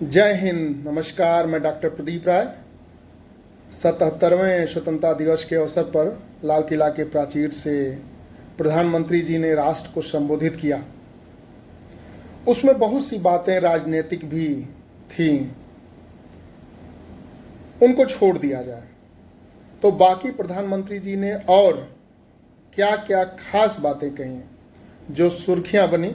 जय हिंद। नमस्कार, मैं डॉक्टर प्रदीप राय। 77वें स्वतंत्रता दिवस के अवसर पर लाल किला के प्राचीर से प्रधानमंत्री जी ने राष्ट्र को संबोधित किया। उसमें बहुत सी बातें राजनीतिक भी थीं, उनको छोड़ दिया जाए तो बाकी प्रधानमंत्री जी ने और क्या क्या खास बातें कही जो सुर्खियां बनी,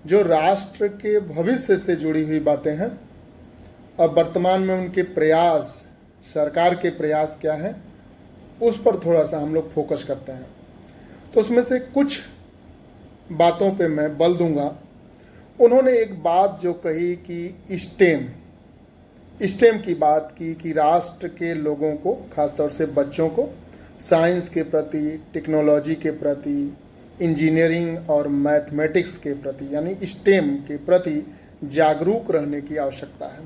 जो राष्ट्र के भविष्य से जुड़ी हुई बातें हैं और वर्तमान में उनके प्रयास, सरकार के प्रयास क्या हैं, उस पर थोड़ा सा हम लोग फोकस करते हैं। तो उसमें से कुछ बातों पे मैं बल दूंगा। उन्होंने एक बात जो कही कि स्टेम की बात की कि राष्ट्र के लोगों को, खासतौर से बच्चों को साइंस के प्रति, टेक्नोलॉजी के प्रति, इंजीनियरिंग और मैथमेटिक्स के प्रति यानी स्टेम के प्रति जागरूक रहने की आवश्यकता है,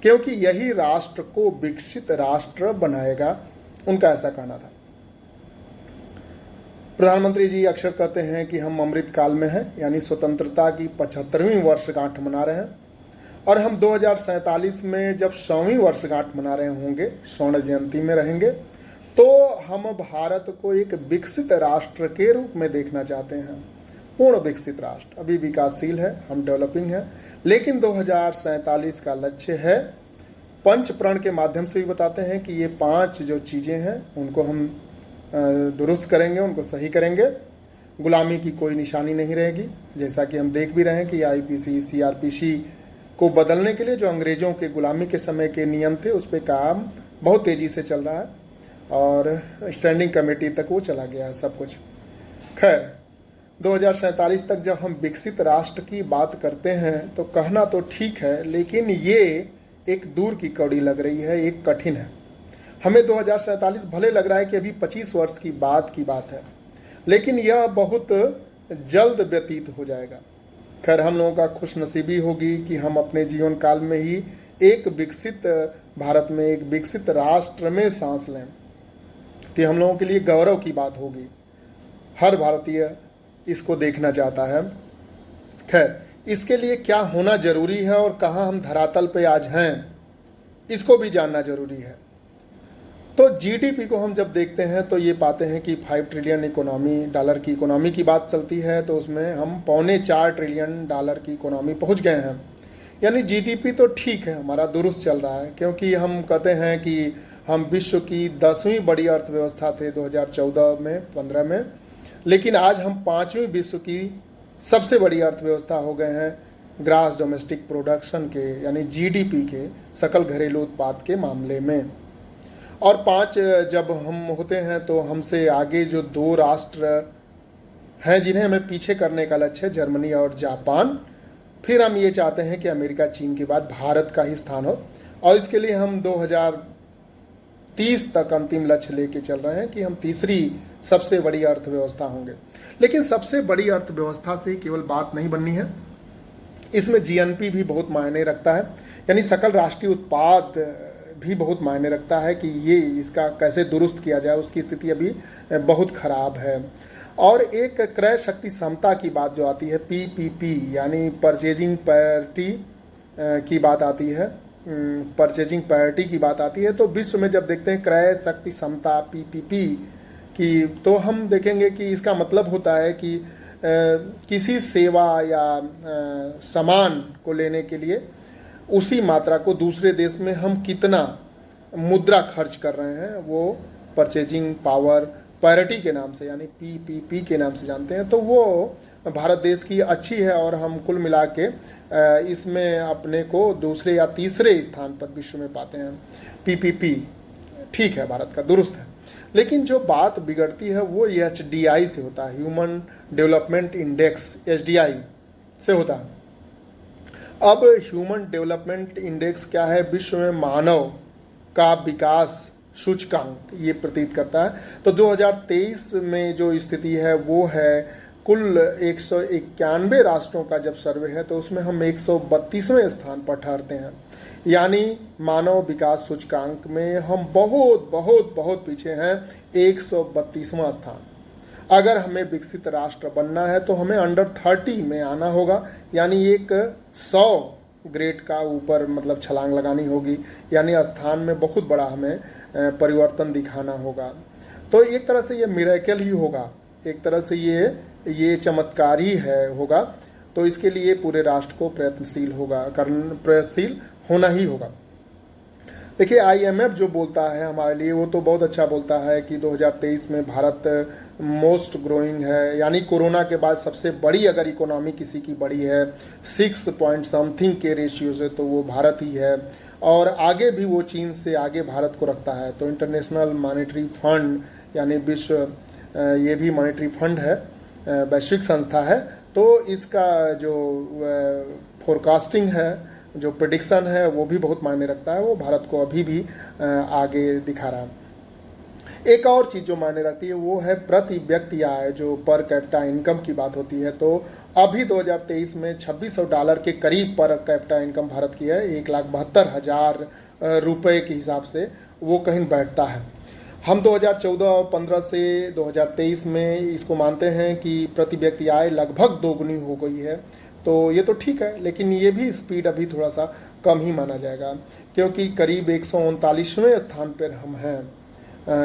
क्योंकि यही राष्ट्र को विकसित राष्ट्र बनाएगा, उनका ऐसा कहना था। प्रधानमंत्री जी अक्सर कहते हैं कि हम अमृत काल में हैं, यानी स्वतंत्रता की 75वीं वर्षगांठ मना रहे हैं और हम 2047 में जब 100वीं वर्षगांठ मना रहे होंगे, स्वर्ण जयंती में रहेंगे, तो हम भारत को एक विकसित राष्ट्र के रूप में देखना चाहते हैं। पूर्ण विकसित राष्ट्र, अभी विकासशील है, हम डेवलपिंग है, लेकिन 2047 का लक्ष्य है। पंच प्रण के माध्यम से भी बताते हैं कि ये 5 जो चीज़ें हैं उनको हम दुरुस्त करेंगे, उनको सही करेंगे। गुलामी की कोई निशानी नहीं रहेगी, जैसा कि हम देख भी रहे हैं कि आईपीसी, सीआरपीसी को बदलने के लिए जो अंग्रेजों के गुलामी के समय के नियम थे उस पर काम बहुत तेज़ी से चल रहा है और स्टैंडिंग कमेटी तक वो चला गया है सब कुछ। खैर, 2047 तक जब हम विकसित राष्ट्र की बात करते हैं तो कहना तो ठीक है, लेकिन ये एक दूर की कौड़ी लग रही है, एक कठिन है। हमें 2047 भले लग रहा है कि अभी 25 वर्ष की बात है, लेकिन यह बहुत जल्द व्यतीत हो जाएगा। खैर, हम लोगों का खुशनसीबी होगी कि हम अपने जीवन काल में ही एक विकसित भारत में, एक विकसित राष्ट्र में सांस लें, तो हम लोगों के लिए गौरव की बात होगी। हर भारतीय इसको देखना चाहता है। खैर, इसके लिए क्या होना जरूरी है और कहाँ हम धरातल पे आज हैं, इसको भी जानना जरूरी है। तो जीडीपी को हम जब देखते हैं तो ये पाते हैं कि 5 ट्रिलियन इकोनॉमी, डॉलर की इकोनॉमी की बात चलती है, तो उसमें हम 3.25 ट्रिलियन डॉलर की इकोनॉमी पहुंच गए हैं। यानी जीडीपी तो ठीक है, हमारा दुरुस्त चल रहा है, क्योंकि हम कहते हैं कि हम विश्व की 10वीं बड़ी अर्थव्यवस्था थे 2014 में, 15 में, लेकिन आज हम 5वीं विश्व की सबसे बड़ी अर्थव्यवस्था हो गए हैं ग्रास डोमेस्टिक प्रोडक्शन के, यानी जीडीपी के, सकल घरेलू उत्पाद के मामले में। और 5 जब हम होते हैं तो हमसे आगे जो 2 राष्ट्र हैं जिन्हें हमें पीछे करने का लक्ष्य है, जर्मनी और जापान। फिर हम ये चाहते हैं कि अमेरिका, चीन के बाद भारत का ही स्थान हो, और इसके लिए हम 2030 तक अंतिम लक्ष्य लेके चल रहे हैं कि हम तीसरी सबसे बड़ी अर्थव्यवस्था होंगे। लेकिन सबसे बड़ी अर्थव्यवस्था से केवल बात नहीं बननी है, इसमें जीएनपी भी बहुत मायने रखता है, यानी सकल राष्ट्रीय उत्पाद भी बहुत मायने रखता है कि ये इसका कैसे दुरुस्त किया जाए, उसकी स्थिति अभी बहुत खराब है। और एक क्रय शक्ति क्षमता की बात जो आती है, पीपीपी यानी परचेजिंग पैरिटी की बात आती है, परचेजिंग पैरिटी की बात आती है, तो विश्व में जब देखते हैं क्रय शक्ति क्षमता पीपीपी की, तो हम देखेंगे कि इसका मतलब होता है कि किसी सेवा या सामान को लेने के लिए उसी मात्रा को दूसरे देश में हम कितना मुद्रा खर्च कर रहे हैं, वो परचेजिंग पावर पैरिटी के नाम से यानी पीपीपी के नाम से जानते हैं। तो वो भारत देश की अच्छी है और हम कुल मिला के इसमें अपने को दूसरे या तीसरे स्थान पर विश्व में पाते हैं। पीपीपी ठीक है, भारत का दुरुस्त है, लेकिन जो बात बिगड़ती है वो एचडीआई से होता है, ह्यूमन डेवलपमेंट इंडेक्स, एचडीआई से होता है। अब ह्यूमन डेवलपमेंट इंडेक्स क्या है? विश्व में मानव का विकास सूचकांक ये प्रतीत करता है। तो 2023 में जो स्थिति है वो है, कुल 191 राष्ट्रों का जब सर्वे है तो उसमें हम 132वें स्थान पर ठहरते हैं, यानी मानव विकास सूचकांक में हम बहुत बहुत बहुत पीछे हैं, 132वां स्थान। अगर हमें विकसित राष्ट्र बनना है तो हमें अंडर 30 में आना होगा, यानी एक 100 ग्रेड का ऊपर मतलब छलांग लगानी होगी, यानी स्थान में बहुत बड़ा हमें परिवर्तन दिखाना होगा। तो एक तरह से ये मिरेकल ही होगा, एक तरह से ये चमत्कार ही होगा। तो इसके लिए पूरे राष्ट्र को प्रयत्नशील होना ही होगा। देखिए, IMF जो बोलता है हमारे लिए, वो तो बहुत अच्छा बोलता है कि 2023 में भारत मोस्ट ग्रोइंग है, यानी कोरोना के बाद सबसे बड़ी अगर इकोनॉमी किसी की बड़ी है 6 पॉइंट समथिंग के रेशियो से, तो वो भारत ही है। और आगे भी वो चीन से आगे भारत को रखता है। तो इंटरनेशनल मॉनेटरी फंड यानी विश्व, ये भी मॉनेटरी फंड है, वैश्विक संस्था है, तो इसका जो फोरकास्टिंग है, जो प्रेडिक्शन है, वो भी बहुत मायने रखता है। वो भारत को अभी भी आगे दिखा रहा है। एक और चीज़ जो मायने रखती है वो है प्रति व्यक्ति आय, जो पर कैपिटा इनकम की बात होती है। तो अभी 2023 में $2600 के करीब पर कैपिटा इनकम भारत की है, 1,72,000 रुपये के हिसाब से वो कहीं बैठता है। हम 2014 और 15 से 2023 में इसको मानते हैं कि प्रति व्यक्ति आय लगभग दोगुनी हो गई है। तो ये तो ठीक है, लेकिन ये भी स्पीड अभी थोड़ा सा कम ही माना जाएगा, क्योंकि करीब 139वें स्थान पर हम हैं,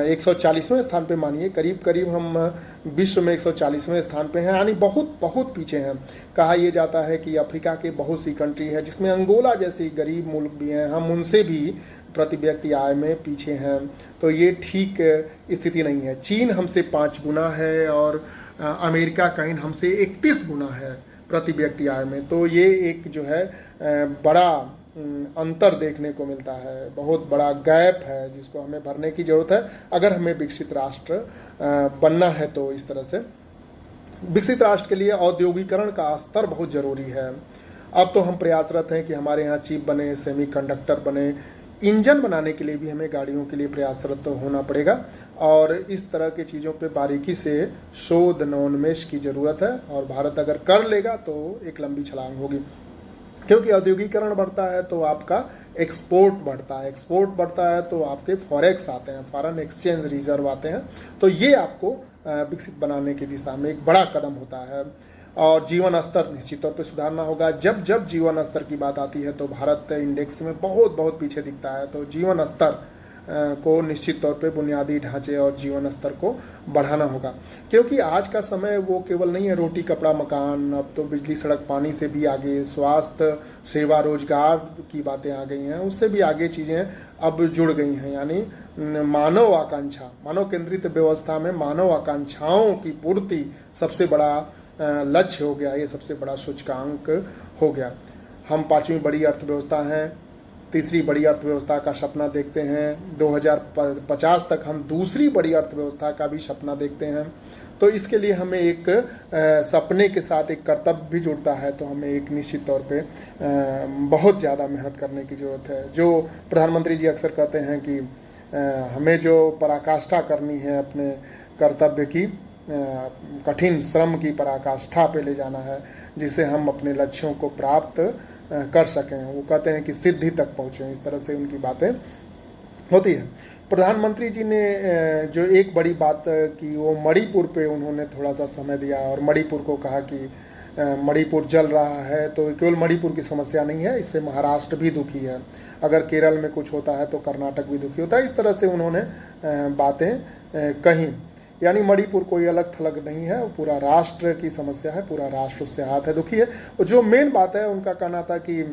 140वें स्थान पे मानिए, करीब हम विश्व में 140वें स्थान पे हैं, यानी बहुत बहुत पीछे हैं। कहा यह जाता है कि अफ्रीका के बहुत सी कंट्री है जिसमें अंगोला जैसी गरीब मुल्क भी हैं, हम उनसे भी प्रति व्यक्ति आय में पीछे हैं। तो ये ठीक स्थिति नहीं है। चीन हमसे 5 गुना है और अमेरिका कहीं हमसे 31 गुना है प्रति व्यक्ति आय में। तो ये एक जो है बड़ा अंतर देखने को मिलता है, बहुत बड़ा गैप है जिसको हमें भरने की ज़रूरत है अगर हमें विकसित राष्ट्र बनना है। तो इस तरह से विकसित राष्ट्र के लिए औद्योगिकरण का स्तर बहुत ज़रूरी है। अब तो हम प्रयासरत हैं कि हमारे यहाँ चिप बने, सेमीकंडक्टर बने, इंजन बनाने के लिए भी हमें गाड़ियों के लिए प्रयासरत होना पड़ेगा। और इस तरह की चीज़ों पे बारीकी से शोध नवोन्मेष की ज़रूरत है, और भारत अगर कर लेगा तो एक लंबी छलांग होगी। क्योंकि औद्योगिकरण बढ़ता है तो आपका एक्सपोर्ट बढ़ता है, एक्सपोर्ट बढ़ता है तो आपके फॉरेक्स आते हैं, फॉरेन एक्सचेंज रिजर्व आते हैं। तो ये आपको विकसित बनाने की दिशा में एक बड़ा कदम होता है। और जीवन स्तर निश्चित तौर पे सुधारना होगा। जब जब जीवन स्तर की बात आती है तो भारत इंडेक्स में बहुत बहुत पीछे दिखता है। तो जीवन स्तर को निश्चित तौर पे बुनियादी ढांचे और जीवन स्तर को बढ़ाना होगा, क्योंकि आज का समय वो केवल नहीं है रोटी कपड़ा मकान, अब तो बिजली सड़क पानी से भी आगे स्वास्थ्य सेवा रोजगार की बातें आ गई हैं, उससे भी आगे चीज़ें अब जुड़ गई हैं। यानी मानव आकांक्षा, मानव केंद्रित व्यवस्था में मानव आकांक्षाओं की पूर्ति सबसे बड़ा लक्ष्य हो गया, ये सबसे बड़ा सूचकांक हो गया। हम 5वीं बड़ी अर्थव्यवस्था हैं, तीसरी बड़ी अर्थव्यवस्था का सपना देखते हैं, 2050 तक हम दूसरी बड़ी अर्थव्यवस्था का भी सपना देखते हैं। तो इसके लिए हमें एक सपने के साथ एक कर्तव्य भी जुड़ता है। तो हमें एक निश्चित तौर पे बहुत ज़्यादा मेहनत करने की ज़रूरत है। जो प्रधानमंत्री जी अक्सर कहते हैं कि हमें जो पराकाष्ठा करनी है अपने कर्तव्य की, कठिन श्रम की पराकाष्ठा पे ले जाना है, जिससे हम अपने लक्ष्यों को प्राप्त कर सकें। वो कहते हैं कि सिद्धि तक पहुँचें, इस तरह से उनकी बातें होती है। प्रधानमंत्री जी ने जो एक बड़ी बात की वो मणिपुर पे उन्होंने थोड़ा सा समय दिया और मणिपुर को कहा कि मणिपुर जल रहा है। तो केवल मणिपुर की समस्या नहीं है, इससे महाराष्ट्र भी दुखी है। अगर केरल में कुछ होता है तो कर्नाटक भी दुखी होता है। इस तरह से उन्होंने बातें कहीं, यानी मणिपुर कोई अलग थलग नहीं है, पूरा राष्ट्र की समस्या है, पूरा राष्ट्र उससे हाथ है दुखी है। और जो मेन बात है उनका कहना था कि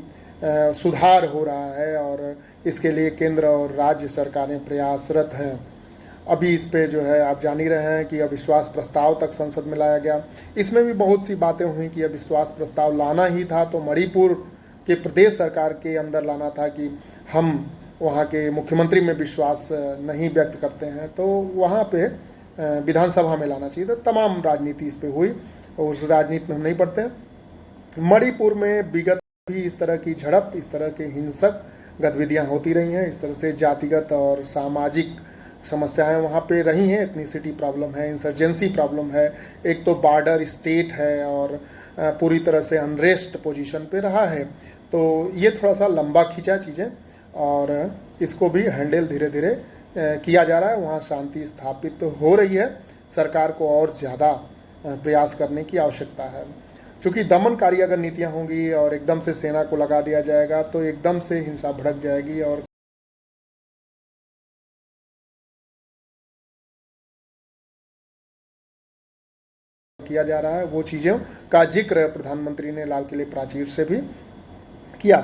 सुधार हो रहा है और इसके लिए केंद्र और राज्य सरकारें प्रयासरत हैं। अभी इस पे जो है आप जान ही रहे हैं कि अविश्वास प्रस्ताव तक संसद में लाया गया। इसमें भी बहुत सी बातें हुई कि अविश्वास प्रस्ताव लाना ही था तो मणिपुर के प्रदेश सरकार के अंदर लाना था कि हम वहाँ के मुख्यमंत्री में विश्वास नहीं व्यक्त करते हैं, तो वहाँ पे विधानसभा में लाना चाहिए था। तमाम राजनीति इस पे हुई और उस राजनीति में हम नहीं पढ़ते हैं। मणिपुर में विगत भी इस तरह की झड़प, इस तरह के हिंसक गतिविधियां होती रही हैं। इस तरह से जातिगत और सामाजिक समस्याएं वहाँ पे रही हैं। एथनिसिटी प्रॉब्लम है, इंसर्जेंसी प्रॉब्लम है, एक तो बॉर्डर स्टेट है और पूरी तरह से अनरेस्ट पोजीशन पे रहा है। तो ये थोड़ा सा लंबा खींचा चीज़ें और इसको भी हैंडल धीरे धीरे किया जा रहा है। वहाँ शांति स्थापित हो रही है। सरकार को और ज़्यादा प्रयास करने की आवश्यकता है। क्योंकि दमनकारी अगर नीतियाँ होंगी और एकदम से सेना को लगा दिया जाएगा तो एकदम से हिंसा भड़क जाएगी और किया जा रहा है वो चीज़ों का जिक्र प्रधानमंत्री ने लाल किले प्राचीर से भी किया।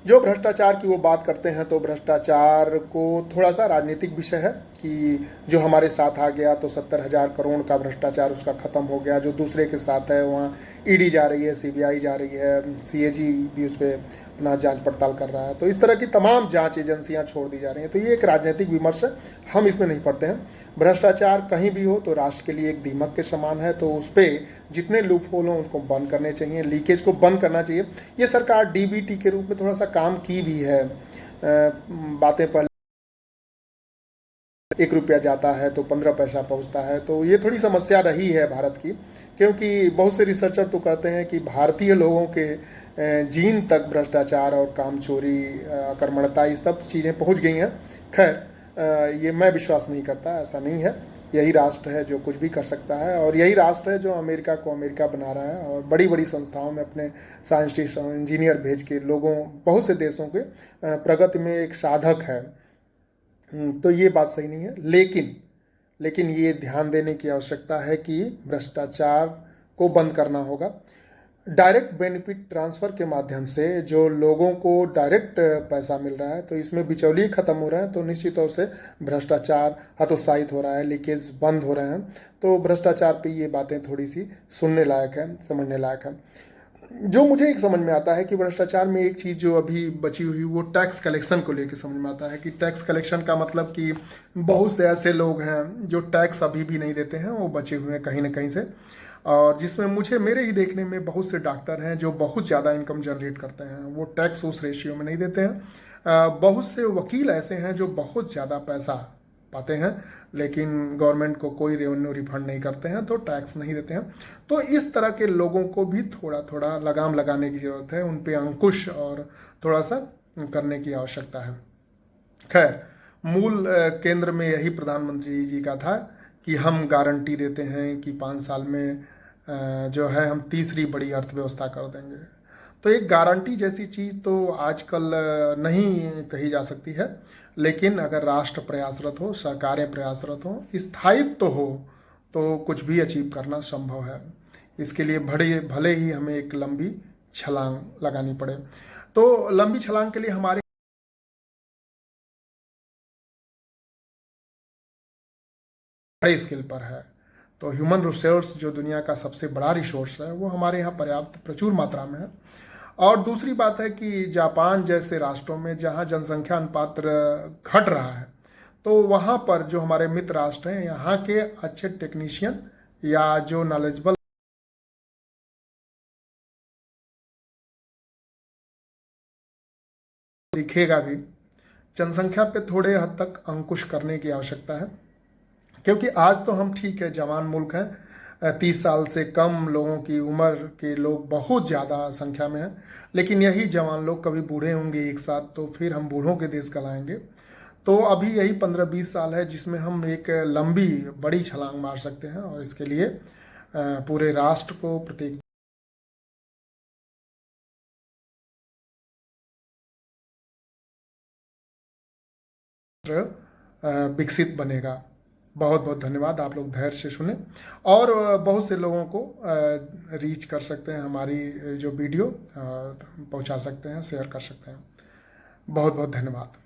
जो भ्रष्टाचार की वो बात करते हैं तो भ्रष्टाचार को थोड़ा सा राजनीतिक विषय है कि जो हमारे साथ आ गया तो 70,000 करोड़ का भ्रष्टाचार उसका ख़त्म हो गया, जो दूसरे के साथ है वहाँ ईडी जा रही है, सीबीआई जा रही है, सीएजी भी उस पर अपना जांच पड़ताल कर रहा है। तो इस तरह की तमाम जांच एजेंसियां छोड़ दी जा रही हैं। तो ये एक राजनीतिक विमर्श है, हम इसमें नहीं पढ़ते हैं। भ्रष्टाचार कहीं भी हो तो राष्ट्र के लिए एक दीमक के समान है, तो उस पर जितने लूप होल हों उसको बंद करने चाहिए, लीकेज को बंद करना चाहिए। ये सरकार डीबीटी के रूप में थोड़ा सा काम की भी है। बातें पहले 1 रुपया जाता है तो 15 पैसा पहुंचता है, तो ये थोड़ी समस्या रही है भारत की, क्योंकि बहुत से रिसर्चर तो कहते हैं कि भारतीय लोगों के जीन तक भ्रष्टाचार और काम चोरी, अकर्मण्यता, ये सब चीज़ें पहुंच गई हैं। खैर ये मैं विश्वास नहीं करता, ऐसा नहीं है। यही राष्ट्र है जो कुछ भी कर सकता है और यही राष्ट्र है जो अमेरिका को अमेरिका बना रहा है और बड़ी बड़ी संस्थाओं में अपने साइंटिस्ट और इंजीनियर भेज के लोगों, बहुत से देशों के प्रगति में एक साधक है। तो ये बात सही नहीं है, लेकिन ये ध्यान देने की आवश्यकता है कि भ्रष्टाचार को बंद करना होगा। डायरेक्ट बेनिफिट ट्रांसफ़र के माध्यम से जो लोगों को डायरेक्ट पैसा मिल रहा है तो इसमें बिचौलिए ख़त्म हो रहे हैं, तो निश्चित तौर से भ्रष्टाचार हतोत्साहित हो रहा है, लीकेज बंद हो रहे हैं। तो भ्रष्टाचार पे ये बातें थोड़ी सी सुनने लायक है, समझने लायक है। जो मुझे एक समझ में आता है कि भ्रष्टाचार में एक चीज़ जो अभी बची हुई वो टैक्स कलेक्शन को लेकर समझ में आता है कि टैक्स कलेक्शन का मतलब कि बहुत से ऐसे लोग हैं जो टैक्स अभी भी नहीं देते हैं, वो बचे हुए हैं कहीं ना कहीं से, और जिसमें मेरे ही देखने में बहुत से डॉक्टर हैं जो बहुत ज़्यादा इनकम जनरेट करते हैं, वो टैक्स उस रेशियो में नहीं देते हैं। बहुत से वकील ऐसे हैं जो बहुत ज़्यादा पैसा पाते हैं लेकिन गवर्नमेंट को कोई रेवेन्यू रिफंड नहीं करते हैं, तो टैक्स नहीं देते हैं। तो इस तरह के लोगों को भी थोड़ा थोड़ा लगाम लगाने की ज़रूरत है, उन पे अंकुश और थोड़ा सा करने की आवश्यकता है। खैर, मूल केंद्र में यही प्रधानमंत्री जी का था कि हम गारंटी देते हैं कि 5 साल में जो है हम तीसरी बड़ी अर्थव्यवस्था कर देंगे। तो एक गारंटी जैसी चीज़ तो आजकल नहीं कही जा सकती है, लेकिन अगर राष्ट्र प्रयासरत हो, सरकारें प्रयासरत हो, स्थायित्व हो, तो कुछ भी अचीव करना संभव है। इसके लिए भले ही हमें एक लंबी छलांग लगानी पड़े। तो लंबी छलांग के लिए हमारे बड़े स्केल पर है, तो ह्यूमन रिसोर्स जो दुनिया का सबसे बड़ा रिसोर्स है वो हमारे यहाँ पर्याप्त प्रचुर मात्रा में है। और दूसरी बात है कि जापान जैसे राष्ट्रों में जहाँ जनसंख्या अनुपात घट रहा है, तो वहाँ पर जो हमारे मित्र राष्ट्र हैं, यहाँ के अच्छे टेक्नीशियन या जो नॉलेजेबल दिखेगा भी, जनसंख्या पे थोड़े हद तक अंकुश करने की आवश्यकता है। क्योंकि आज तो हम ठीक है, जवान मुल्क हैं, 30 साल से कम लोगों की उम्र के लोग बहुत ज़्यादा संख्या में हैं, लेकिन यही जवान लोग कभी बूढ़े होंगे एक साथ, तो फिर हम बूढ़ों के देश कहलाएंगे। तो अभी यही 15-20 साल है जिसमें हम एक लंबी बड़ी छलांग मार सकते हैं, और इसके लिए पूरे राष्ट्र को प्रत्येक विकसित बनेगा। बहुत बहुत धन्यवाद, आप लोग धैर्य से सुने और बहुत से लोगों को रीच कर सकते हैं, हमारी जो वीडियो पहुंचा सकते हैं, शेयर कर सकते हैं। बहुत बहुत धन्यवाद।